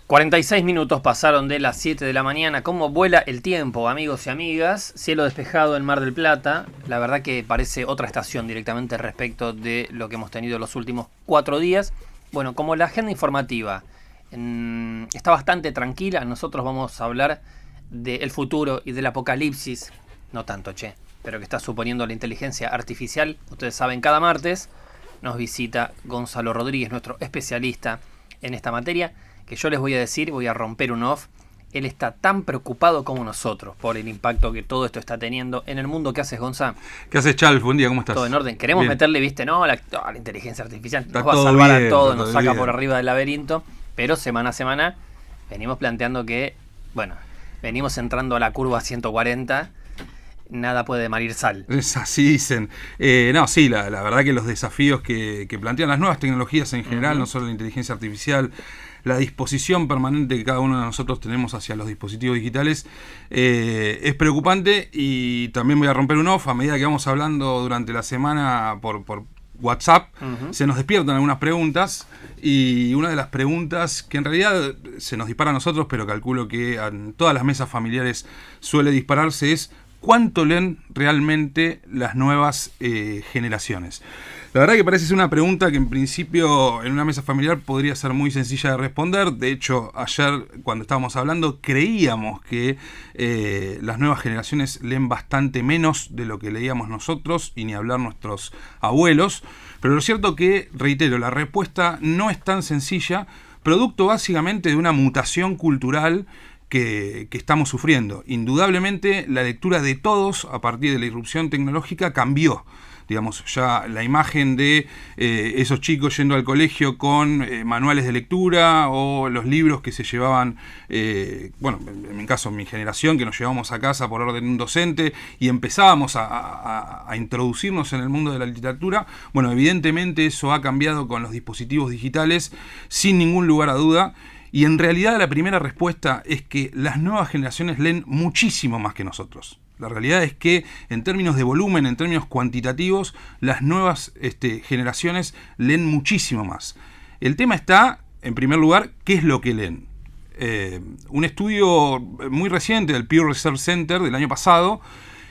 46 minutos pasaron de las 7 de la mañana. ¿Cómo vuela el tiempo, amigos y amigas? Cielo despejado en Mar del Plata. La verdad que parece otra estación directamente respecto de lo que hemos tenido los últimos 4 días. Bueno, como la agenda informativa está bastante tranquila, nosotros vamos a hablar del futuro y del apocalipsis. No tanto, pero que está suponiendo la inteligencia artificial. Ustedes saben, cada martes nos visita Gonzalo Rodríguez, nuestro especialista en esta materia, que yo les voy a decir, voy a romper un off. Él está tan preocupado como nosotros por el impacto que todo esto está teniendo en el mundo. ¿Qué haces, Gonzalo? ¿Qué haces, Charles? Buen día, ¿cómo estás? Todo en orden. Queremos bien. meterle, la inteligencia artificial Está nos va a todo salvar bien, a todos, está nos todo saca bien. por arriba del laberinto, pero semana a semana venimos planteando que, venimos entrando a la curva 140, nada puede marir sal. Es así dicen. Sí, la verdad que los desafíos que plantean las nuevas tecnologías en general, no solo la inteligencia artificial, la disposición permanente que cada uno de nosotros tenemos hacia los dispositivos digitales es preocupante. Y también voy a romper un off a medida que vamos hablando durante la semana por WhatsApp. Se nos despiertan algunas preguntas, y una de las preguntas que en realidad se nos dispara a nosotros, pero calculo que en todas las mesas familiares suele dispararse, es: ¿cuánto leen realmente las nuevas generaciones? La verdad que parece ser una pregunta que en principio en una mesa familiar podría ser muy sencilla de responder. De hecho, ayer cuando estábamos hablando creíamos que las nuevas generaciones leen bastante menos de lo que leíamos nosotros, y ni hablar nuestros abuelos. Pero lo cierto que, reitero, la respuesta no es tan sencilla, producto básicamente de una mutación cultural que estamos sufriendo. Indudablemente la lectura de todos a partir de la irrupción tecnológica cambió. Digamos, ya la imagen de esos chicos yendo al colegio con manuales de lectura, o los libros que se llevaban, en mi caso, mi generación, que nos llevábamos a casa por orden de un docente y empezábamos a introducirnos en el mundo de la literatura. Bueno, evidentemente eso ha cambiado con los dispositivos digitales, sin ningún lugar a duda. Y en realidad la primera respuesta es que las nuevas generaciones leen muchísimo más que nosotros. La realidad es que en términos de volumen, en términos cuantitativos, las nuevas generaciones leen muchísimo más. El tema está, en primer lugar, ¿qué es lo que leen? Un estudio muy reciente del Pew Research Center del año pasado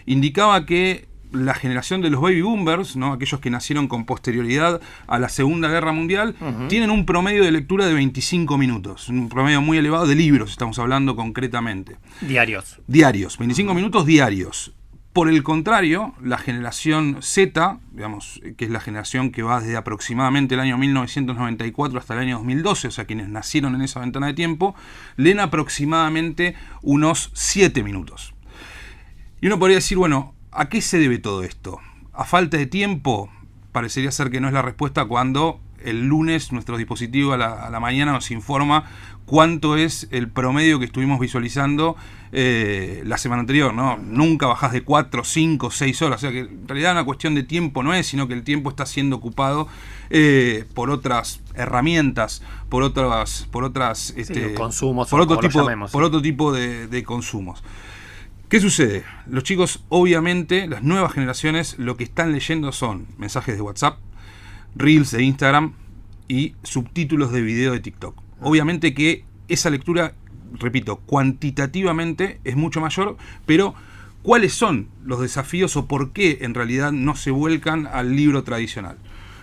indicaba que la generación de los baby boomers, ¿no?, aquellos que nacieron con posterioridad a la Segunda Guerra Mundial, tienen un promedio de lectura de 25 minutos, un promedio muy elevado de libros, estamos hablando concretamente. Diarios, 25 minutos diarios. Por el contrario, la generación Z, digamos, que es la generación que va desde aproximadamente el año 1994 hasta el año 2012, o sea, quienes nacieron en esa ventana de tiempo, leen aproximadamente unos 7 minutos. Y uno podría decir, bueno, ¿a qué se debe todo esto? ¿A falta de tiempo? Parecería ser que no es la respuesta cuando el lunes nuestro dispositivo a la mañana nos informa cuánto es el promedio que estuvimos visualizando la semana anterior, ¿no? Nunca bajás de 4, 5, 6 horas. O sea que en realidad una cuestión de tiempo no es, sino que el tiempo está siendo ocupado por otras herramientas, por otras consumos, por otro tipo de consumos. ¿Qué sucede? Los chicos, obviamente, las nuevas generaciones, lo que están leyendo son mensajes de WhatsApp, reels de Instagram y subtítulos de video de TikTok. Obviamente que esa lectura, repito, cuantitativamente es mucho mayor, pero ¿cuáles son los desafíos o por qué en realidad no se vuelcan al libro tradicional?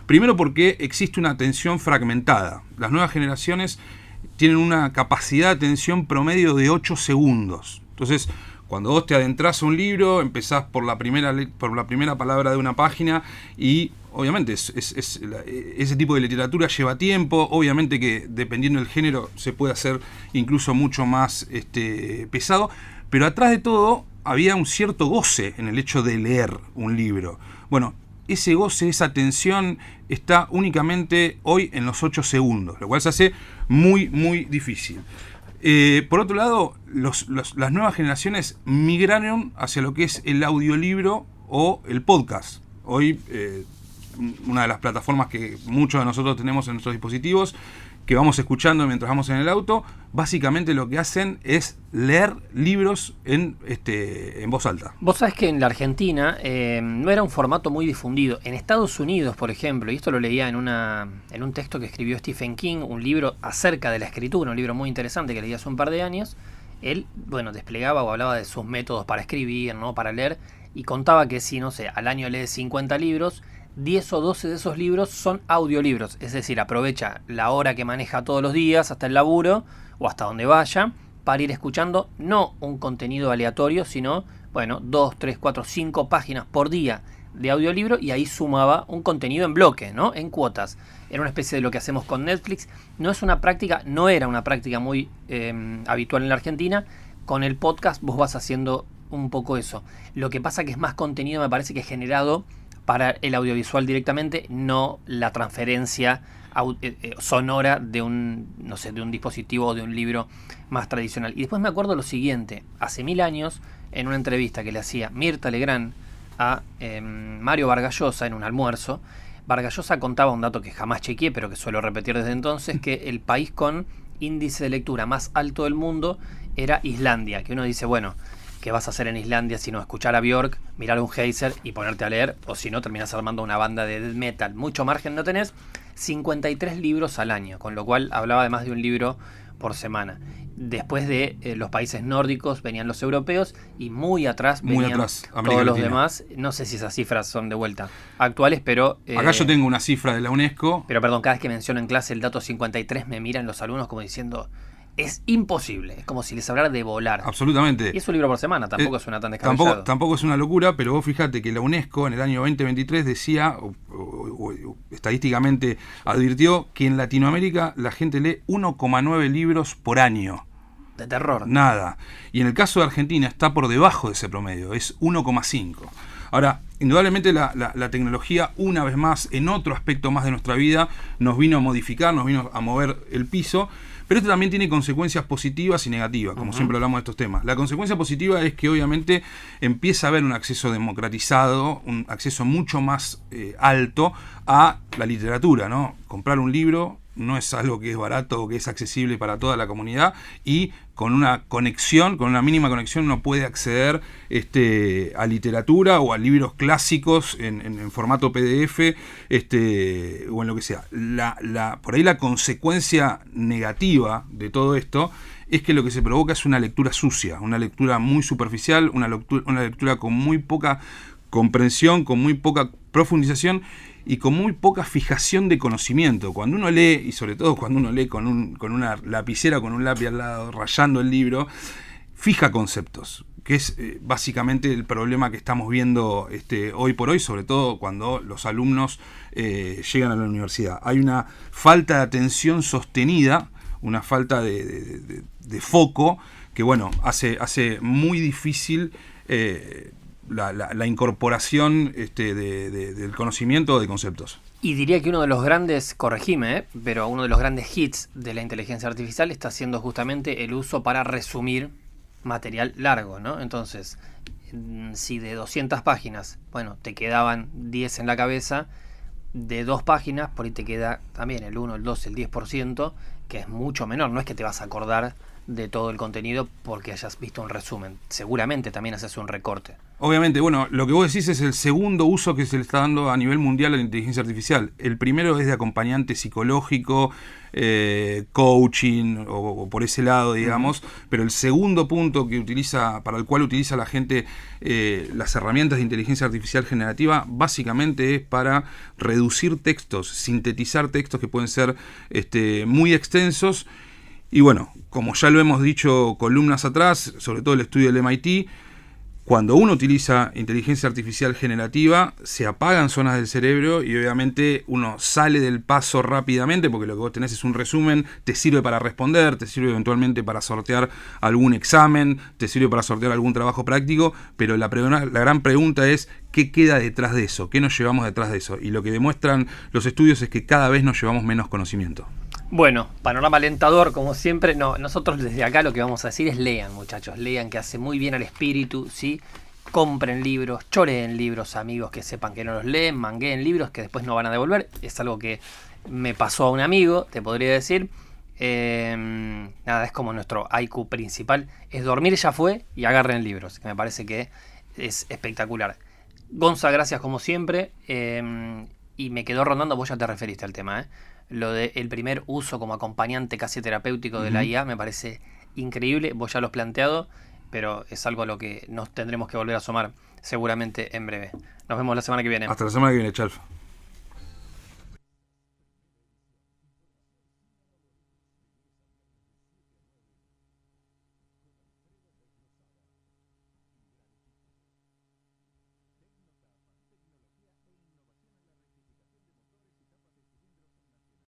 Primero, porque existe una atención fragmentada. Las nuevas generaciones tienen una capacidad de atención promedio de 8 segundos. Entonces, cuando vos te adentrás a un libro, empezás por la primera palabra de una página, y obviamente ese tipo de literatura lleva tiempo. Obviamente que dependiendo del género se puede hacer incluso mucho más pesado, pero atrás de todo había un cierto goce en el hecho de leer un libro. Bueno, ese goce, esa tensión está únicamente hoy en los 8 segundos, lo cual se hace muy, muy difícil. Por otro lado, las nuevas generaciones migraron hacia lo que es el audiolibro o el podcast. Hoy, una de las plataformas que muchos de nosotros tenemos en nuestros dispositivos, que vamos escuchando mientras vamos en el auto, básicamente lo que hacen es leer libros en voz alta. Vos sabés que en la Argentina no era un formato muy difundido. En Estados Unidos, por ejemplo, y esto lo leía en un texto que escribió Stephen King, un libro acerca de la escritura, un libro muy interesante que leí hace un par de años. Él, desplegaba o hablaba de sus métodos para escribir, ¿no? Para leer, y contaba que si, no sé, al año lee 50 libros, 10 o 12 de esos libros son audiolibros, es decir, aprovecha la hora que maneja todos los días hasta el laburo o hasta donde vaya para ir escuchando no un contenido aleatorio, sino 2, 3, 4, 5 páginas por día de audiolibro, y ahí sumaba un contenido en bloque, ¿no? En cuotas. Era una especie de lo que hacemos con Netflix. No era una práctica muy habitual en la Argentina. Con el podcast vos vas haciendo un poco eso. Lo que pasa que es más contenido, me parece, que generado para el audiovisual directamente, no la transferencia sonora de un dispositivo o de un libro más tradicional. Y después me acuerdo lo siguiente: hace 1000 años, en una entrevista que le hacía Mirta Legrand a Mario Vargas Llosa en un almuerzo, Vargas Llosa contaba un dato que jamás chequeé, pero que suelo repetir desde entonces, que el país con índice de lectura más alto del mundo era Islandia, que uno dice, ¿qué vas a hacer en Islandia sino escuchar a Björk, mirar un geyser y ponerte a leer? O si no, terminas armando una banda de death metal. Mucho margen no tenés. 53 libros al año, con lo cual hablaba de más de un libro por semana. Después de los países nórdicos venían los europeos, y muy atrás venían todos los demás. No sé si esas cifras son de vuelta actuales, pero... Acá yo tengo una cifra de la UNESCO. Pero perdón, cada vez que menciono en clase el dato 53 me miran los alumnos como diciendo... Es imposible, es como si les hablara de volar. Absolutamente. Y es un libro por semana, tampoco suena tan descabellado. Tampoco es una locura, pero vos fíjate que la UNESCO en el año 2023 decía, estadísticamente advirtió, que en Latinoamérica la gente lee 1,9 libros por año. De terror. Nada. Y en el caso de Argentina está por debajo de ese promedio, es 1,5. Ahora, indudablemente la tecnología, una vez más, en otro aspecto más de nuestra vida, nos vino a modificar, nos vino a mover el piso. Pero esto también tiene consecuencias positivas y negativas, como siempre hablamos de estos temas. La consecuencia positiva es que obviamente empieza a haber un acceso democratizado, un acceso mucho más alto a la literatura, ¿no? Comprar un libro no es algo que es barato o que es accesible para toda la comunidad, y con una conexión, con una mínima conexión, uno puede acceder a literatura o a libros clásicos en formato PDF o en lo que sea. Por ahí la consecuencia negativa de todo esto es que lo que se provoca es una lectura sucia, una lectura muy superficial, una lectura con muy poca comprensión, con muy poca profundización y con muy poca fijación de conocimiento. Cuando uno lee, y sobre todo cuando uno lee con una lapicera, con un lápiz al lado, rayando el libro, fija conceptos, que es básicamente el problema que estamos viendo hoy por hoy, sobre todo cuando los alumnos llegan a la universidad. Hay una falta de atención sostenida, una falta de foco, que hace muy difícil la incorporación del conocimiento o de conceptos. Y diría que uno de los grandes, corregime, pero uno de los grandes hits de la inteligencia artificial está siendo justamente el uso para resumir material largo, ¿no? Entonces, si de 200 páginas, te quedaban 10 en la cabeza, de 2 páginas, por ahí te queda también el 1, el 2, el 10%, que es mucho menor. No es que te vas a acordar de todo el contenido porque hayas visto un resumen. Seguramente también haces un recorte. Obviamente, lo que vos decís es el segundo uso que se le está dando a nivel mundial a la inteligencia artificial. El primero es de acompañante psicológico, coaching o por ese lado, digamos. Pero el segundo punto para el cual utiliza la gente las herramientas de inteligencia artificial generativa, básicamente es para reducir textos, sintetizar textos que pueden ser muy extensos. Y como ya lo hemos dicho columnas atrás, sobre todo el estudio del MIT, cuando uno utiliza inteligencia artificial generativa, se apagan zonas del cerebro y obviamente uno sale del paso rápidamente, porque lo que vos tenés es un resumen, te sirve para responder, te sirve eventualmente para sortear algún examen, te sirve para sortear algún trabajo práctico, pero la gran pregunta es, ¿qué queda detrás de eso? ¿Qué nos llevamos detrás de eso? Y lo que demuestran los estudios es que cada vez nos llevamos menos conocimiento. Panorama alentador, como siempre. Nosotros desde acá lo que vamos a decir es lean, muchachos, lean, que hace muy bien al espíritu, ¿sí? Compren libros, choreen libros, amigos que sepan que no los leen, mangueen libros que después no van a devolver. Es algo que me pasó a un amigo, te podría decir. Nada, es como nuestro IQ principal. Es dormir ya fue y agarren libros, que me parece que es espectacular. Gonza, gracias como siempre. Y me quedó rondando, vos ya te referiste al tema, lo del primer uso como acompañante casi terapéutico de la IA me parece increíble. Vos ya lo has planteado, pero es algo a lo que nos tendremos que volver a asomar seguramente en breve. Nos vemos la semana que viene. Hasta la semana que viene, Chalfa.